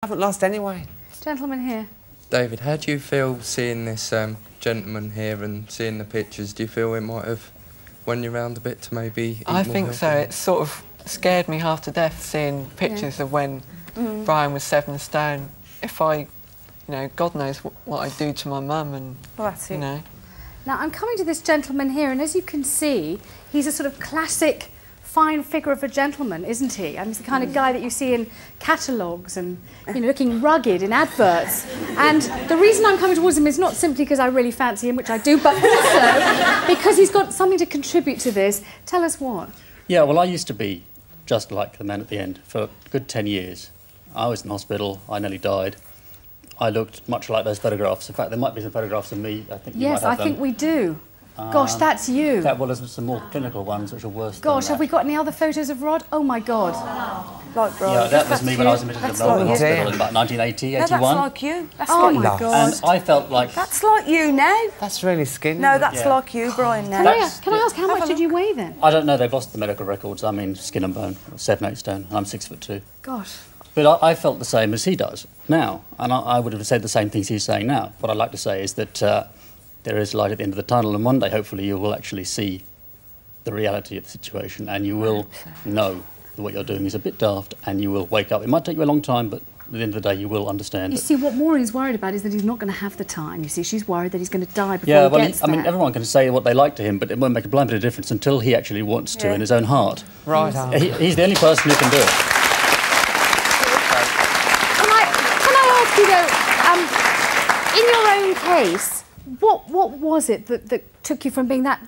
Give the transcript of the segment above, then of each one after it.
I haven't lost anyway. Gentleman here. David, how do you feel seeing this gentleman here and seeing the pictures? Do you feel it might have won you round a bit to maybe eat I more think healthy? so. It sort of scared me half to death seeing pictures of when Brian was 7 stone. If I, you know, God knows what I'd do to my mum and, Well, that's it. you know. Now, I'm coming to this gentleman here, and as you can see, he's a sort of classic fine figure of a gentleman, isn't he? I mean, he's the kind of guy that you see in catalogues and, you know, looking rugged in adverts. And the reason I'm coming towards him is not simply because I really fancy him, which I do, but also because he's got something to contribute to this. Tell us what. Yeah, well, I used to be just like the man at the end for a good 10 years. I was in hospital, I nearly died. I looked much like those photographs. In fact, there might be some photographs of me. I think you Yes, might I have them. think we do. Gosh, that's you. Well, there's some more clinical ones which are worse Gosh, than have we that. got any other photos of Rod? Oh, my God. Like Brian. Yeah, that was me when I was admitted to the Melbourne like you. Hospital in about 1980, No, that's 81. like you. That's Oh, like my you. God. And I felt like... That's like you now. That's really skinny. No, that's Yeah. like you, Brian, now. Can I ask, how much did you weigh then? I don't know, they've lost the medical records. I mean, skin and bone, 7, 8 stone, and I'm 6'2". Gosh. But I felt the same as he does now, and I would have said the same things he's saying now. What I'd like to say is that there is light at the end of the tunnel, and one day, hopefully, you will actually see the reality of the situation, and you will know that what you're doing is a bit daft, and you will wake up. It might take you a long time, but at the end of the day, you will understand. You see, what Maureen is worried about is that he's not going to have the time. You see, she's worried that he's going to die before Yeah, he well, gets I mean, there. everyone can say what they like to him, but it won't make a blind bit of difference until he actually wants to in his own heart. Right. He's the only person who can do it. Can I ask you, though, in your own case, what was it that took you from being that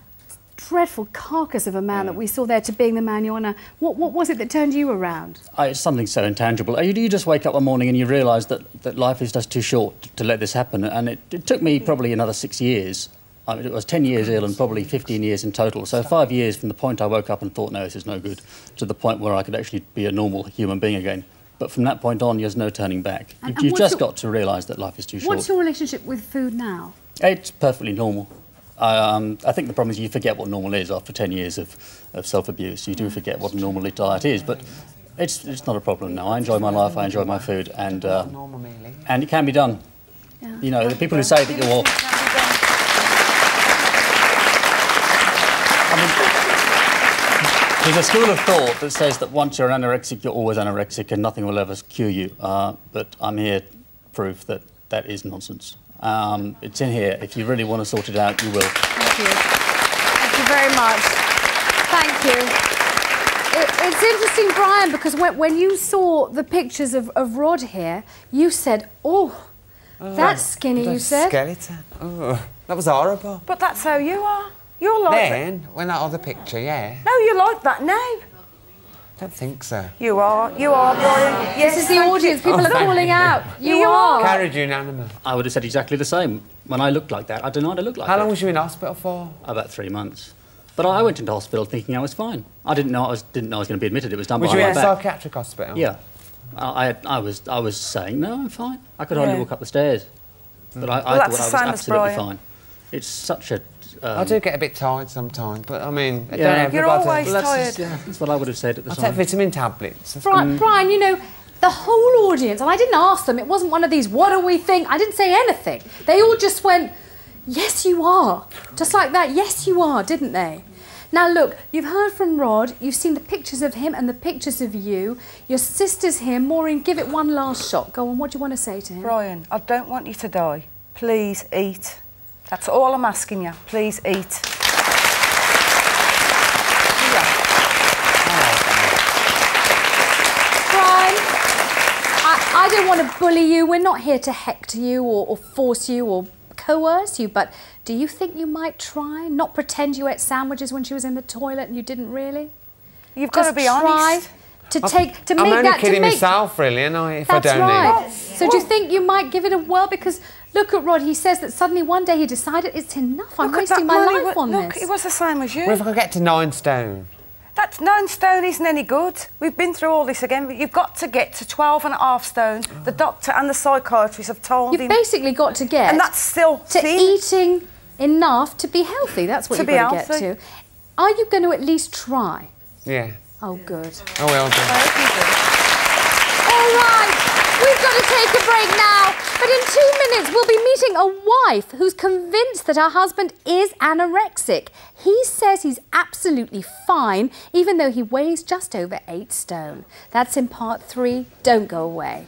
dreadful carcass of a man that we saw there to being the man you are now? What was it that turned you around? It's something so intangible. You just wake up one morning and you realise that life is just too short to let this happen. And it took me probably another 6 years. I mean, it was 10 years ill and probably 15 years in total. So 5 years from the point I woke up and thought, no, this is no good, to the point where I could actually be a normal human being again. But from that point on, there's no turning back. You've just got to realise that life is too short. What's your relationship with food now? It's perfectly normal. I think the problem is you forget what normal is after 10 years of self-abuse. You do forget what a normal diet is, but it's not a problem now. I enjoy my life, I enjoy my food, and it can be done. Yeah. You know, the people who say that you're... I mean, there's a school of thought that says that once you're anorexic, you're always anorexic and nothing will ever cure you. But I'm here to prove that that is nonsense. It's in here. If you really want to sort it out, you will. Thank you. Thank you very much. Thank you. It's interesting, Brian, because when you saw the pictures of Rod here, you said, oh, that's skinny, you said. Skeleton. Oh, that was horrible. But that's how you are. You're like Then, when that other picture, yeah. that. No, you're like that now. I don't think so. You are, Brian. Yes, This is the audience. People are calling out. You are. Carried unanimous. I would have said exactly the same. When I looked like that, I denied I looked like that. How long was you in hospital for? About 3 months. But I went into hospital thinking I was fine. I didn't know I was going to be admitted. It was done Was you behind in my a back. psychiatric hospital? Yeah. I was saying, no, I'm fine. I could hardly walk up the stairs. But I thought I that's was the same as absolutely Brian. fine. It's such a... I do get a bit tired sometimes, but I mean, don't Yeah. everybody... You're always Well, tired. that's what I would have said at the I time. take vitamin tablets. Brian, you know, the whole audience, and I didn't ask them, it wasn't one of these, what do we think? I didn't say anything. They all just went, yes, you are. Just like that, yes, you are, didn't they? Now, look, you've heard from Rod, you've seen the pictures of him and the pictures of you. Your sister's here. Maureen, give it one last shot. Go on, what do you want to say to him? Brian, I don't want you to die. Please eat. That's all I'm asking you. Please eat. Brian, I don't want to bully you. We're not here to hector you or force you or coerce you, but do you think you might try? Not pretend you ate sandwiches when she was in the toilet and you didn't really? You've got to be honest. I'm only kidding myself, really, and if I don't right. eat. So do you think you might give it a whirl? Because look at Rod, he says that suddenly one day he decided it's enough, I'm wasting my life on Look, this. it was the same as you. Well, if I could get to 9 stone. That 9 stone isn't any good. We've been through all this again, but you've got to get to 12.5 stone. The doctor and the psychiatrist have told You've him... basically got to get... And that's still to thin. eating enough to be healthy. That's what you've got to get to. Are you going to at least try? Yeah. Oh, good. Oh, well done. I hope you do. All right. We we've got to take a break now. But in 2 minutes, we'll be meeting a wife who's convinced that her husband is anorexic. He says he's absolutely fine, even though he weighs just over 8 stone. That's in part 3. Don't go away.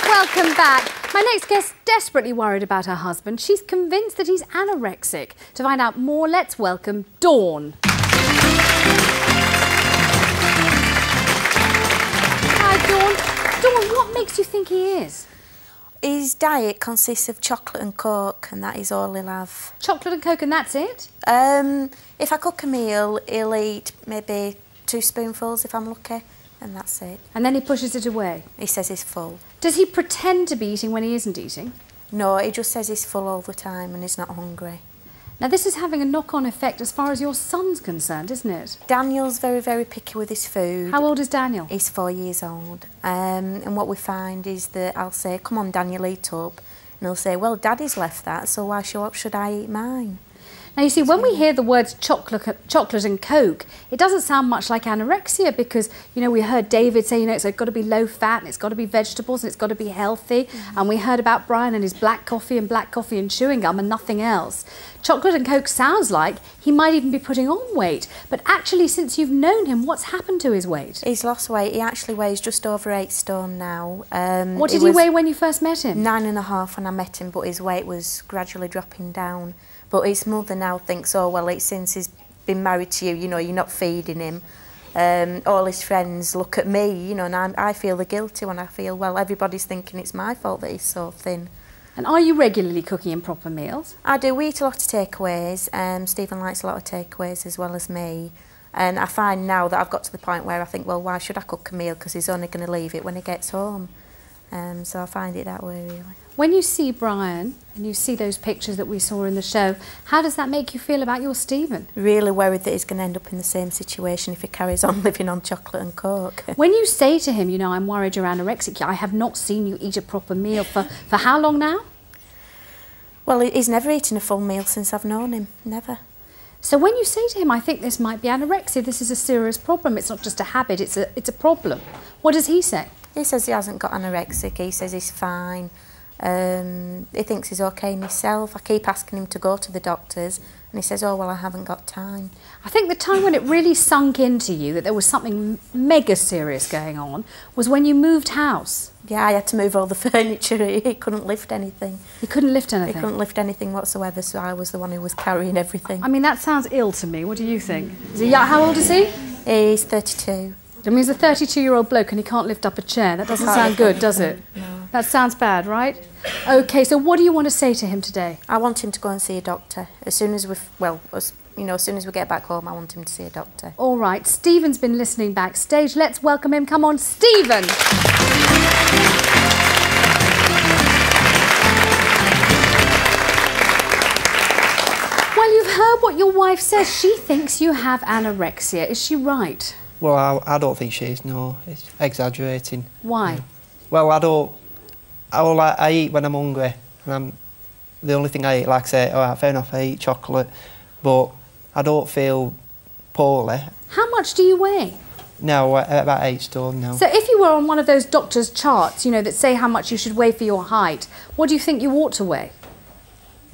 Welcome back. My next guest desperately worried about her husband. She's convinced that he's anorexic. To find out more, let's welcome Dawn. Hi, Dawn. Dawn, what makes you think he is? His diet consists of chocolate and Coke, and that is all he'll have. Chocolate and Coke, and that's it? If I cook a meal, he'll eat maybe 2 spoonfuls if I'm lucky, and that's it. And then he pushes it away? He says he's full. Does he pretend to be eating when he isn't eating? No, he just says he's full all the time and he's not hungry. Now, this is having a knock-on effect as far as your son's concerned, isn't it? Daniel's very, very picky with his food. How old is Daniel? He's 4 years old. And what we find is that I'll say, come on, Daniel, eat up. And he'll say, well, Daddy's left that, so why should I eat mine? Now, you see, when we hear the words chocolate and Coke, it doesn't sound much like anorexia because, you know, we heard David say, you know, it's got to be low fat and it's got to be vegetables and it's got to be healthy. And we heard about Brian and his black coffee and chewing gum and nothing else. Chocolate and Coke sounds like he might even be putting on weight. But actually, since you've known him, what's happened to his weight? He's lost weight. He actually weighs just over 8 stone now. What did he weigh when you first met him? 9.5 when I met him, but his weight was gradually dropping down. But his mother now thinks, oh, well, since he's been married to you, you know, you're not feeding him. All his friends look at me, you know, and I feel the guilty when I feel, well, everybody's thinking it's my fault that he's so thin. And are you regularly cooking him proper meals? I do. We eat a lot of takeaways. Stephen likes a lot of takeaways as well as me. And I find now that I've got to the point where I think, well, why should I cook a meal? Because he's only going to leave it when he gets home. So I find it that way, really. When you see Brian and you see those pictures that we saw in the show, how does that make you feel about your Stephen? Really worried that he's going to end up in the same situation if he carries on living on chocolate and Coke. When you say to him, you know, I'm worried you're anorexic, I have not seen you eat a proper meal for how long now? Well, he's never eaten a full meal since I've known him, never. So when you say to him, I think this might be anorexia, this is a serious problem, it's not just a habit, it's a problem, what does he say? He says he hasn't got anorexic, he says he's fine. He thinks he's okay in himself. I keep asking him to go to the doctors and he says, oh, well, I haven't got time. I think the time when it really sunk into you that there was something mega serious going on was when you moved house. Yeah, I had to move all the furniture. He couldn't lift anything. He couldn't lift anything? He couldn't lift anything whatsoever, so I was the one who was carrying everything. I mean, that sounds ill to me. What do you think? How old is he? He's 32. I mean, he's a 32-year-old bloke and he can't lift up a chair. That doesn't sound good, does it? No. That sounds bad, right? OK, so what do you want to say to him today? I want him to go and see a doctor. As soon as as soon as we get back home, I want him to see a doctor. All right, Stephen's been listening backstage. Let's welcome him. Come on, Stephen! Well, you've heard what your your wife says she thinks you have anorexia. Is she right? Well, I don't think she is, no. It's exaggerating. Why? Yeah. Well, I eat when I'm hungry. And the only thing I eat, like I say, all right, fair enough, I eat chocolate, but I don't feel poorly. How much do you weigh? No, about 8 stone now. So if you were on one of those doctor's charts, you know, that say how much you should weigh for your height, what do you think you ought to weigh?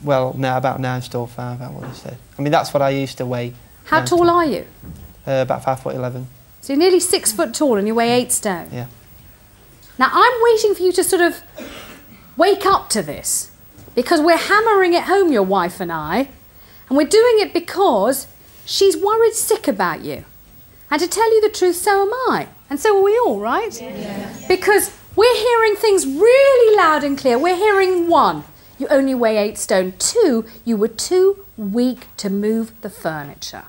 Well, no, about 9 stone 5, I would have said. I mean, that's what I used to weigh. How tall are you? About 5'11". So you're nearly 6 foot tall and you weigh 8 stone. Yeah. Now I'm waiting for you to sort of wake up to this, because we're hammering it home, your wife and I, and we're doing it because she's worried sick about you. And to tell you the truth, so am I. And so are we all, right? Yeah. Because we're hearing things really loud and clear. We're hearing 1, you only weigh 8 stone. 2, you were too weak to move the furniture.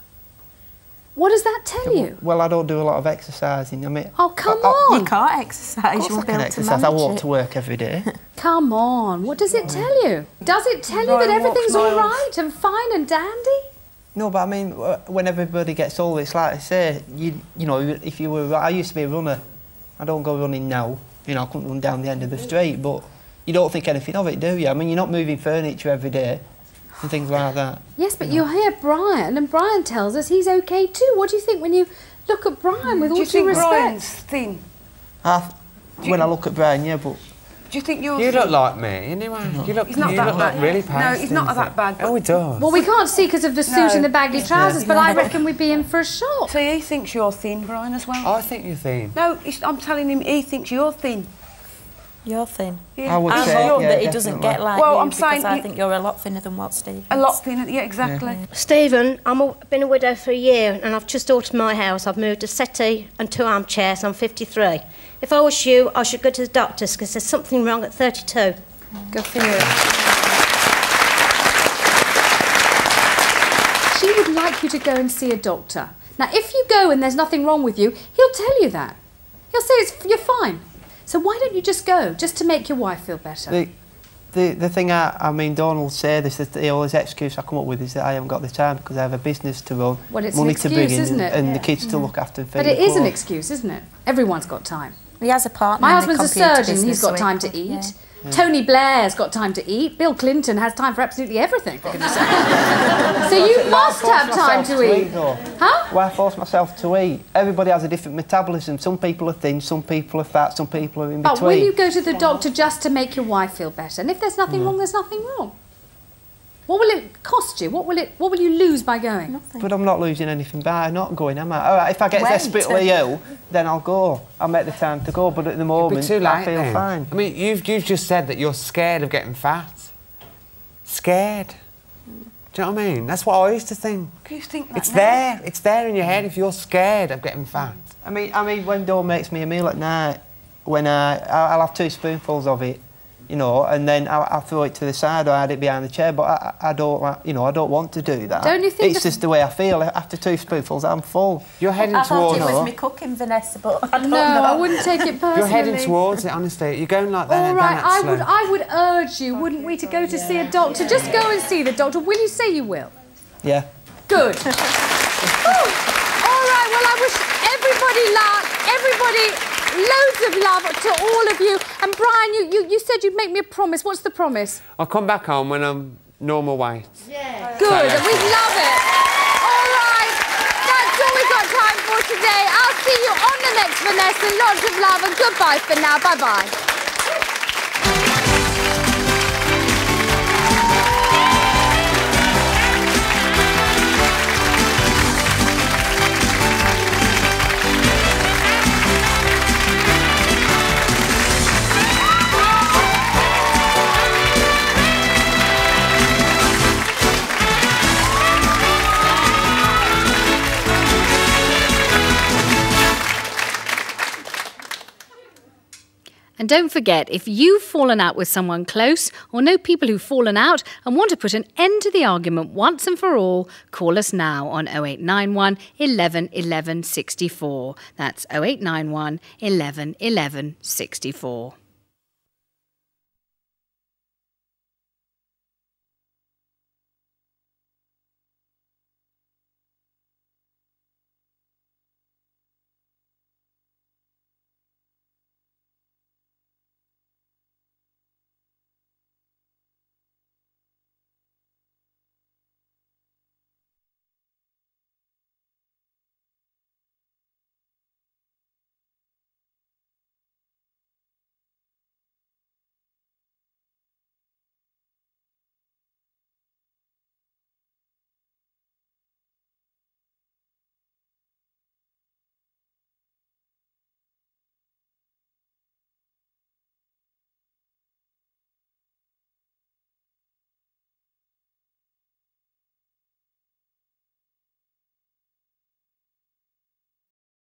What does that tell you? Well, I don't do a lot of exercising. I mean, oh, come on. You can't exercise. Of course I can exercise. I walk to work every day. Come on. What does it tell you? Does it tell you that everything's all right and fine and dandy? No, but I mean, when everybody gets older, it's like I say, you know, if you were... I used to be a runner. I don't go running now. You know, I couldn't run down the end of the street, but you don't think anything of it, do you? I mean, you're not moving furniture every day and things like that. Yes, but you hear Brian, and Brian tells us he's okay too. What do you think when you look at Brian, with all due respect? Do you think Brian's thin? When I look at Brian, yeah, but... Do you think you're... You look like me, anyway. No. You look, he's not that bad. Really past. No, he's not that bad. Oh, he does. Well, we can't see because of the suit and the baggy trousers, but I reckon we'd be in for a shock. So he thinks you're thin, Brian, as well? I think you're thin. No, I'm telling him he thinks you're thin. You're thin. Yeah. I hope that he doesn't get like well, you, I'm saying I think you're a lot thinner than what Steve is. A lot thinner, yeah, exactly. Yeah. Stephen, I've been a widow for a year and I've just altered my house. I've moved a settee and 2 armchairs. I'm 53. If I was you, I should go to the doctors because there's something wrong at 32. Good for you. She would like you to go and see a doctor. Now, if you go and there's nothing wrong with you, he'll tell you that. He'll say you're fine. So why don't you just go, just to make your wife feel better? The thing I mean, Donald say this, the always excuse I come up with is that I haven't got the time because I have a business to run, well, it's money an excuse, to bring in, isn't it? and the kids to look after and feed. But it is an excuse, isn't it? Everyone's got time. He has a partner. My husband's a surgeon, he's got time to eat. Yeah. Tony Blair's got time to eat. Bill Clinton has time for absolutely everything, for goodness sake. So you must have time to eat. Huh? Why force myself to eat? Everybody has a different metabolism. Some people are thin, some people are fat, some people are in between. But will you go to the doctor just to make your wife feel better? And if there's nothing wrong, there's nothing wrong. What will it cost you? What will you lose by going? Nothing. But I'm not losing anything by not going, am I? All right, if I get desperately ill, then I'll go. I'll make the time to go, but at the moment, too late, I feel then. fine. I mean, you've just said that you're scared of getting fat. Scared. Do you know what I mean? That's what I used to think. You think that it's now? there. It's there in your head if you're scared of getting fat. I mean, when Dawn makes me a meal at night, when I'll have 2 spoonfuls of it, you know, and then I'll throw it to the side or hide it behind the chair. But I don't, you know, I don't want to do that. Don't you think it's just the way I feel. After 2 spoonfuls, I'm full. You're heading I towards. thought it was me cooking, Vanessa, but I don't No, know. I wouldn't take it personally. You're heading towards it, honestly. You're going like that. All right, I would urge you, wouldn't we, to go to see a doctor? Just go and see the doctor. Will you say you will? Yeah. Good. All right, well, I wish everybody luck, everybody loads of love to all of you. And Brian, you said you'd make me a promise. What's the promise? I'll come back home when I'm normal weight. Yeah. Good, and we love it. All right, that's all we've got time for today. I'll see you on the next Vanessa. Lots of love and goodbye for now. Bye-bye. And don't forget, if you've fallen out with someone close or know people who've fallen out and want to put an end to the argument once and for all, call us now on 0891 11 11 64. That's 0891 11 11 64.